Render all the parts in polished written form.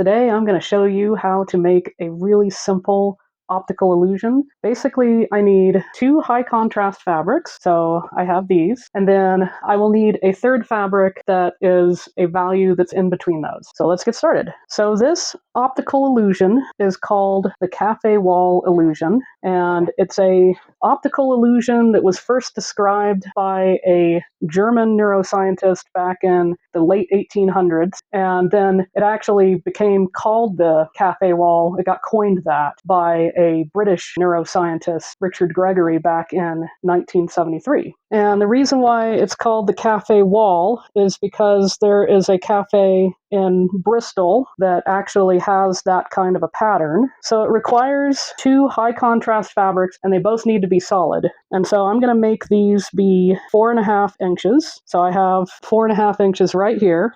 Today I'm going to show you how to make a really simple optical illusion. Basically, I need two high contrast fabrics, so I have these, and then I will need a third fabric that is a value that's in between those. So let's get started. So this optical illusion is called the cafe wall illusion, and it's a optical illusion that was first described by a German neuroscientist back in the late 1800s, and then it actually became called the cafe wall. It got coined that by a British neuroscientist, Richard Gregory, back in 1973. And the reason why it's called the cafe wall is because there is a cafe in Bristol that actually has that kind of a pattern. So it requires two high contrast fabrics, and they both need to be solid. And so I'm going to make these be 4.5 inches. So I have 4.5 inches right here.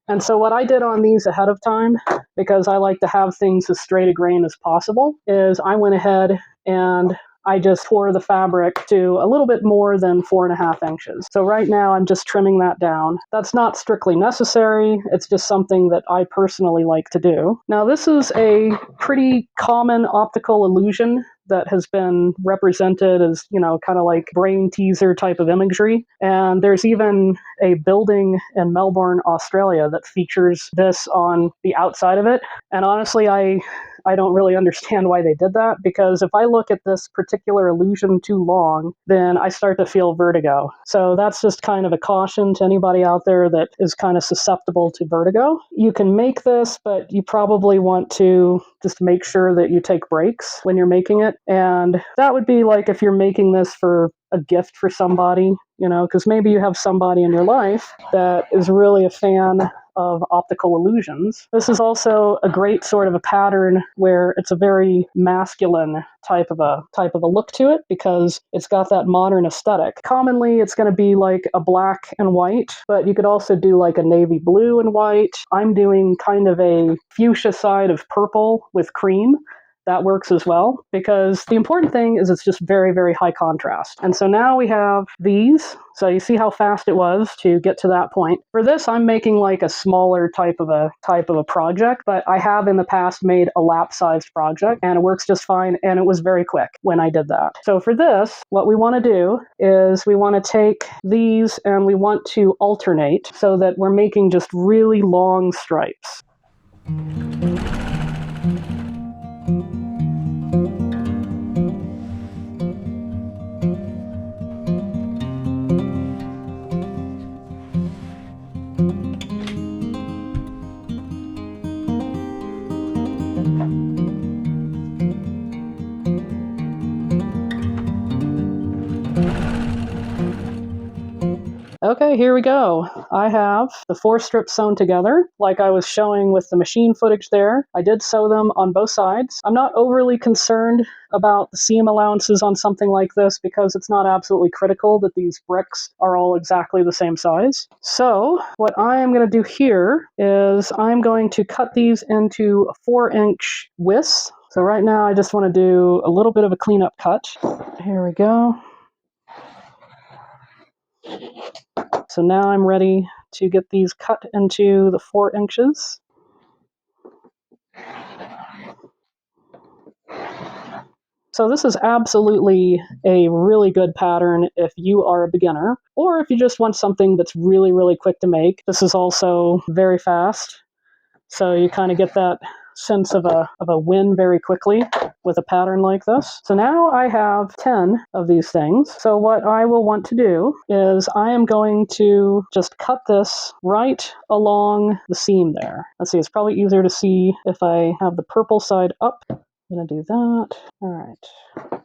And so what I did on these ahead of time, because I like to have things as straight a grain as possible, is I went ahead and I just tore the fabric to a little bit more than 4.5 inches. So right now I'm just trimming that down. That's not strictly necessary. It's just something that I personally like to do. Now this is a pretty common optical illusion that has been represented as, kind of like brain teaser type of imagery. And there's even a building in Melbourne, Australia that features this on the outside of it. And honestly, I don't really understand why they did that, because if I look at this particular illusion too long, then I start to feel vertigo. So that's just kind of a caution to anybody out there that is kind of susceptible to vertigo. You can make this, but you probably want to just make sure that you take breaks when you're making it. And that would be like if you're making this for a gift for somebody, because maybe you have somebody in your life that is really a fan of optical illusions. This is also a great sort of a pattern where it's a very masculine type of a look to it, because it's got that modern aesthetic. Commonly, it's going to be like a black and white, but you could also do like a navy blue and white. I'm doing kind of a fuchsia side of purple with cream. That works as well, because the important thing is it's just very, very high contrast. And so now we have these. So you see how fast it was to get to that point. For this, I'm making like a smaller type of a project, but I have in the past made a lap-sized project, and it works just fine, and it was very quick when I did that. So for this, what we want to do is we want to take these and we want to alternate so that we're making just really long stripes. Okay, here we go. I have the 4 strips sewn together, like I was showing with the machine footage there. I did sew them on both sides. I'm not overly concerned about the seam allowances on something like this, because it's not absolutely critical that these bricks are all exactly the same size. So what I am going to do here is I'm going to cut these into 4-inch widths. So right now I just want to do a little bit of a cleanup cut. Here we go. So now I'm ready to get these cut into the 4 inches. So this is absolutely a really good pattern if you are a beginner, or if you just want something that's really, really quick to make. This is also very fast, so you kind of get that sense of a win very quickly with a pattern like this. So now I have 10 of these things. So what I will want to do is I am going to just cut this right along the seam there. Let's see, it's probably easier to see if I have the purple side up. I'm going to do that. All right.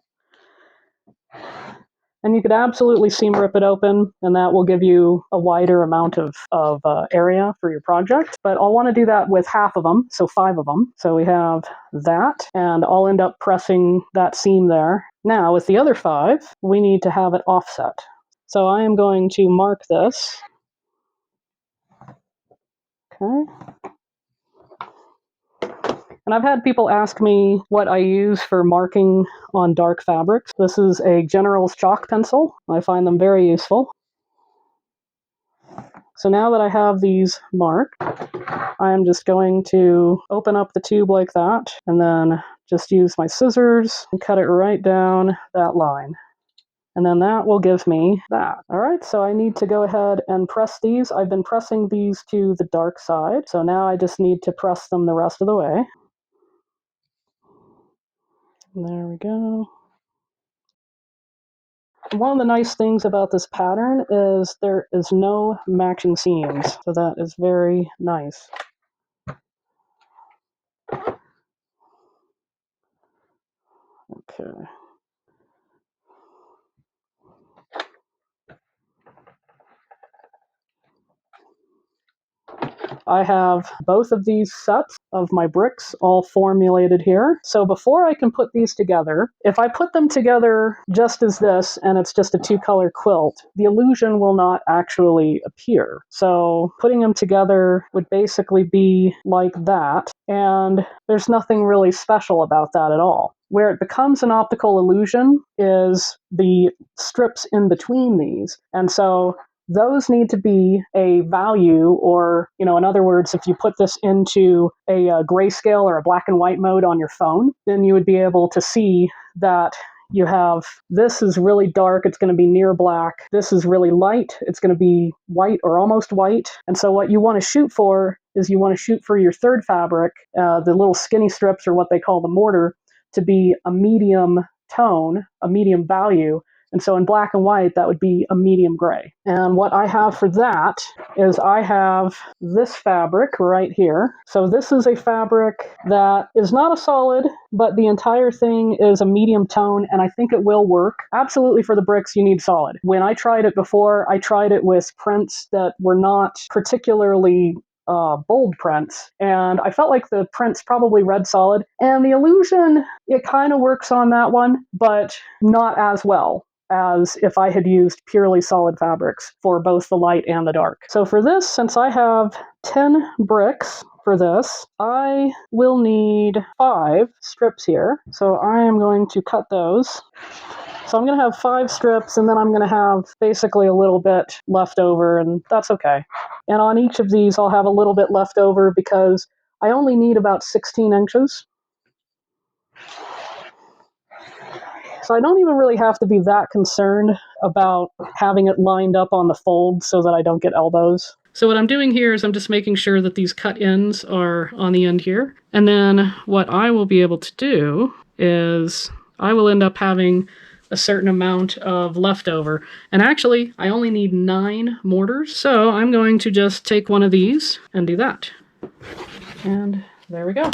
And you could absolutely seam rip it open, and that will give you a wider amount of area for your project. But I'll want to do that with half of them, so 5 of them. So we have that, and I'll end up pressing that seam there. Now, with the other 5, we need to have it offset. So I am going to mark this. Okay. And I've had people ask me what I use for marking on dark fabrics. This is a General's chalk pencil. I find them very useful. So now that I have these marked, I'm just going to open up the tube like that, and then just use my scissors and cut it right down that line. And then that will give me that. All right, so I need to go ahead and press these. I've been pressing these to the dark side, so now I just need to press them the rest of the way. There we go. One of the nice things about this pattern is there is no matching seams, so that is very nice. Okay. I have both of these sets of my bricks all formulated here. So before I can put these together, if I put them together just as this and it's just a two-color quilt, the illusion will not actually appear. So putting them together would basically be like that, and there's nothing really special about that at all. Where it becomes an optical illusion is the strips in between these. And so those need to be a value, or, in other words, if you put this into a grayscale or a black and white mode on your phone, then you would be able to see that you have, this is really dark, it's going to be near black. This is really light, it's going to be white or almost white. And so what you want to shoot for is you want to shoot for your third fabric, the little skinny strips, or what they call the mortar, to be a medium tone, a medium value. And so in black and white, that would be a medium gray. And what I have for that is I have this fabric right here. So this is a fabric that is not a solid, but the entire thing is a medium tone, and I think it will work. Absolutely, for the bricks, you need solid. When I tried it before, I tried it with prints that were not particularly bold prints, and I felt like the prints probably read solid, and the illusion, it kind of works on that one, but not as well as if I had used purely solid fabrics for both the light and the dark. So for this, since I have 10 bricks for this, I will need 5 strips here. So I am going to cut those. So I'm going to have 5 strips, and then I'm going to have basically a little bit left over, and that's okay. And on each of these, I'll have a little bit left over because I only need about 16 inches. So I don't even really have to be that concerned about having it lined up on the fold so that I don't get elbows. So what I'm doing here is I'm just making sure that these cut ends are on the end here. And then what I will be able to do is I will end up having a certain amount of leftover. And actually, I only need 9 mortars. So I'm going to just take one of these and do that. And there we go.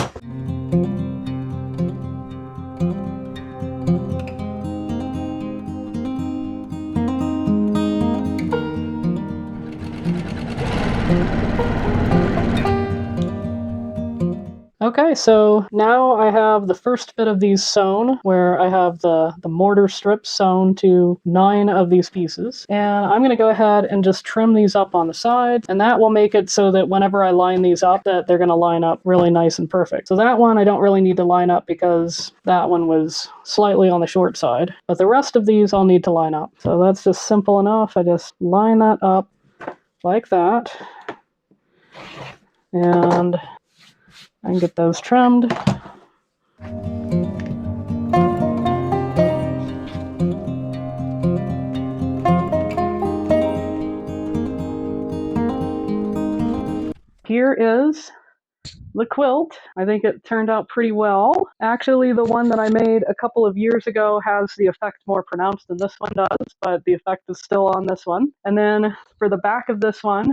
Okay, so now I have the first bit of these sewn, where I have the mortar strips sewn to 9 of these pieces. And I'm going to go ahead and just trim these up on the side, and that will make it so that whenever I line these up, that they're going to line up really nice and perfect. So that one I don't really need to line up because that one was slightly on the short side. But the rest of these I'll need to line up. So that's just simple enough. I just line that up like that. And I can get those trimmed. Here is the quilt. I think it turned out pretty well. Actually, the one that I made a couple of years ago has the effect more pronounced than this one does, but the effect is still on this one. And then for the back of this one,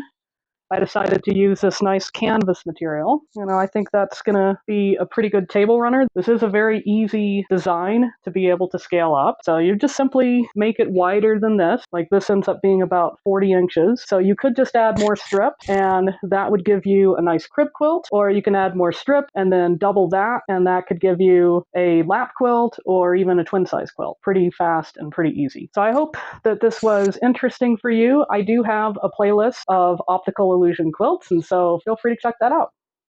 I decided to use this nice canvas material. I think that's going to be a pretty good table runner. This is a very easy design to be able to scale up. So you just simply make it wider than this. Like this ends up being about 40 inches. So you could just add more strip, and that would give you a nice crib quilt, or you can add more strip and then double that, and that could give you a lap quilt or even a twin size quilt. Pretty fast and pretty easy. So I hope that this was interesting for you. I do have a playlist of optical illusion quilts, and so feel free to check that out.